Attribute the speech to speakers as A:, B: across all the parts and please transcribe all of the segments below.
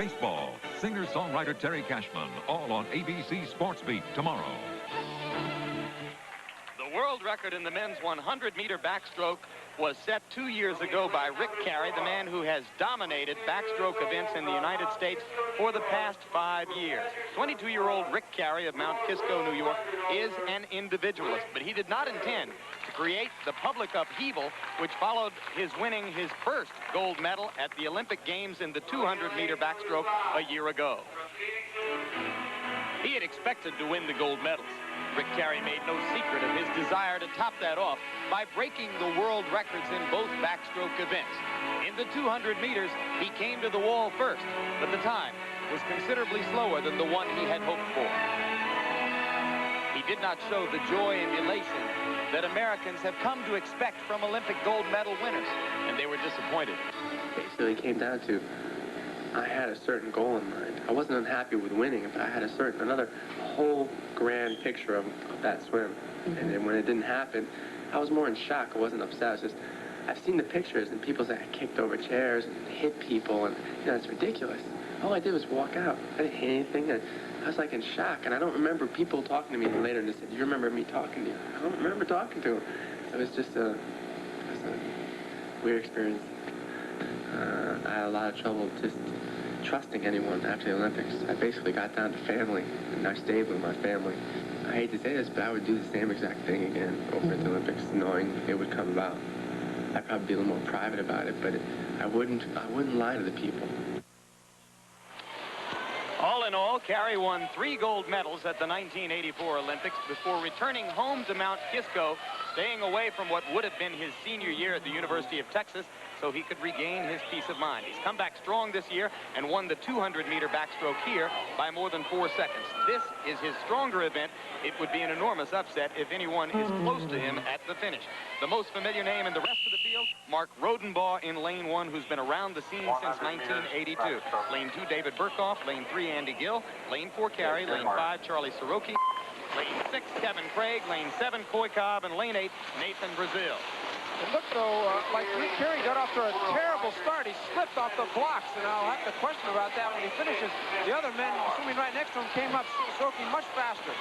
A: baseball. Singer-songwriter Terry Cashman, all on ABC Sports Beat tomorrow.
B: The world record in the men's 100-meter backstroke was set 2 years ago by Rick Carey, the man who has dominated backstroke events in the United States for the past 5 years. 22-year-old Rick Carey of Mount Kisco, New York, is an individualist, but he did not intend to create the public upheaval which followed his winning his first gold medal at the Olympic Games in the 200-meter backstroke a year ago. He had expected to win the gold medals. Rick Carey made no secret of his desire to top that off by breaking the world records in both backstroke events. In the 200 meters, he came to the wall first, but the time was considerably slower than the one he had hoped for. He did not show the joy and elation that Americans have come to expect from Olympic gold medal winners, and they were disappointed.
C: Basically, it came down to I had a certain goal in mind. I wasn't unhappy with winning, but I had another whole grand picture of that swim. And then when it didn't happen, I was more in shock. I wasn't upset. I was just, I've seen the pictures, and people say I kicked over chairs and hit people, and you know, it's ridiculous. All I did was walk out. I didn't hit anything, and I was like in shock. And I don't remember people talking to me later and they said, "Do you remember me talking to you?" I don't remember talking to him. It was just a weird experience. I had a lot of trouble just trusting anyone after the Olympics. I basically got down to family, and I stayed with my family. I hate to say this, but I would do the same exact thing again over at the Olympics, knowing it would come about. I'd probably be a little more private about it, but I wouldn't lie to the people.
B: All in all, Carey won 3 gold medals at the 1984 Olympics before returning home to Mount Kisco, staying away from what would have been his senior year at the University of Texas so he could regain his peace of mind. He's come back strong this year and won the 200-meter backstroke here by more than 4 seconds. This is his stronger event. It would be an enormous upset if anyone is close to him at the finish. The most familiar name in the rest of the field, Mook Rhodenbaugh in lane 1, who's been around the scene since 1982. Lane 2, David Berkoff. Lane 3, Andy Gill. Lane 4, Carey. Lane 5, Charlie Siroky. Lane 6, Kevin Craig. Lane 7, Coy Cobb. And lane 8, Nathan Breazeale.
D: It looked, though, like Rick Carey got off to a terrible start. He slipped off the blocks, and I'll have to question about that when he finishes. The other men swimming right next to him came up soaking much faster.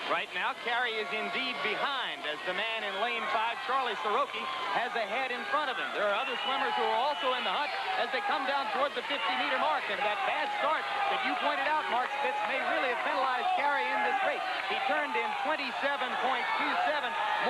B: Right now, Carey is indeed behind as the man in lane 5, Charlie Siroky, has a head in front of him. There are other swimmers who are also in the hunt as they come down toward the 50-meter mark. And that bad start that you pointed out, Mark Spitz, may really have penalized Carey in this race. He turned in 27.27,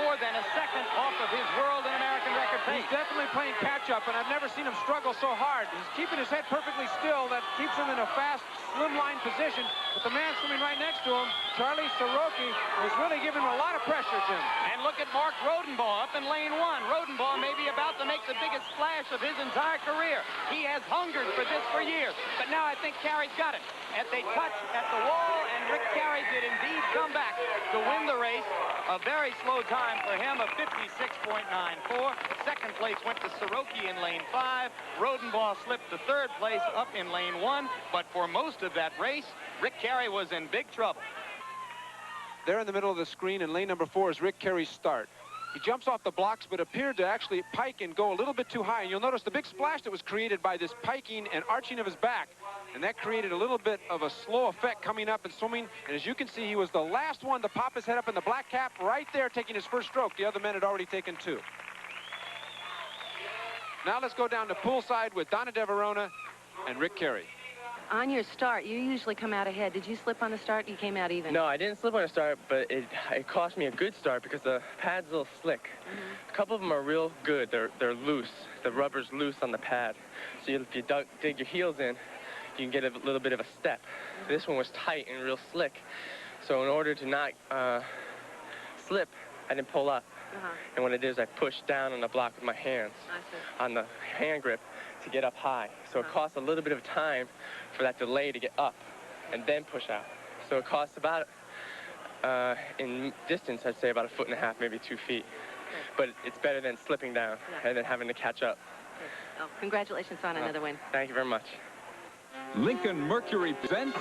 B: more than a second off of his world and American record pace.
D: He's definitely playing catch-up, and I've never seen him struggle so hard. He's keeping his head perfectly still. That keeps him in a fast, slimline position. But the man swimming right next to him, Charlie Siroky, is really giving him a lot of pressure, Jim.
B: And look at Mook Rhodenbaugh up in lane 1. Rhodenbaugh may be about to make the biggest splash of his entire career. He has hungered for this for years. But now I think Carey's got it. As they touch at the wall, and Rick Carey did indeed come back to win the race. A very slow time for him of 56.94. Second place went to Siroky in lane 5. Rhodenbaugh slipped to 3rd place up in lane 1. But for most of that race, Rick Carey was in big trouble.
D: There in the middle of the screen in lane number 4 is Rick Carey's start. He jumps off the blocks, but appeared to actually pike and go a little bit too high. And you'll notice the big splash that was created by this piking and arching of his back. And that created a little bit of a slow effect coming up and swimming. And as you can see, he was the last one to pop his head up in the black cap right there, taking his first stroke. The other men had already taken 2. Now let's go down to poolside with Donna DeVerona and Rick Carey.
E: On your start, you usually come out ahead. Did you slip on the start? You came out even?
F: No, I didn't slip on the start, but it cost me a good start because the pad's a little slick. A couple of them are real good. They're loose. The rubber's loose on the pad. So if you dig your heels in, you can get a little bit of a step. This one was tight and real slick. So in order to not slip, I didn't pull up. And what I did is I pushed down on the block with my hands on the hand grip to get up high. So it costs a little bit of time for that delay to get up and then push out. So it costs about, in distance, I'd say about 1.5 feet, maybe 2 feet. But it's better than slipping down and then having to catch up.
E: Oh, congratulations on another win.
F: Thank you very much.
A: Lincoln Mercury presents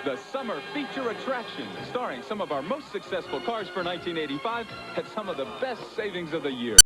A: the summer feature attraction, starring some of our most successful cars for 1985 at some of the best savings of the year.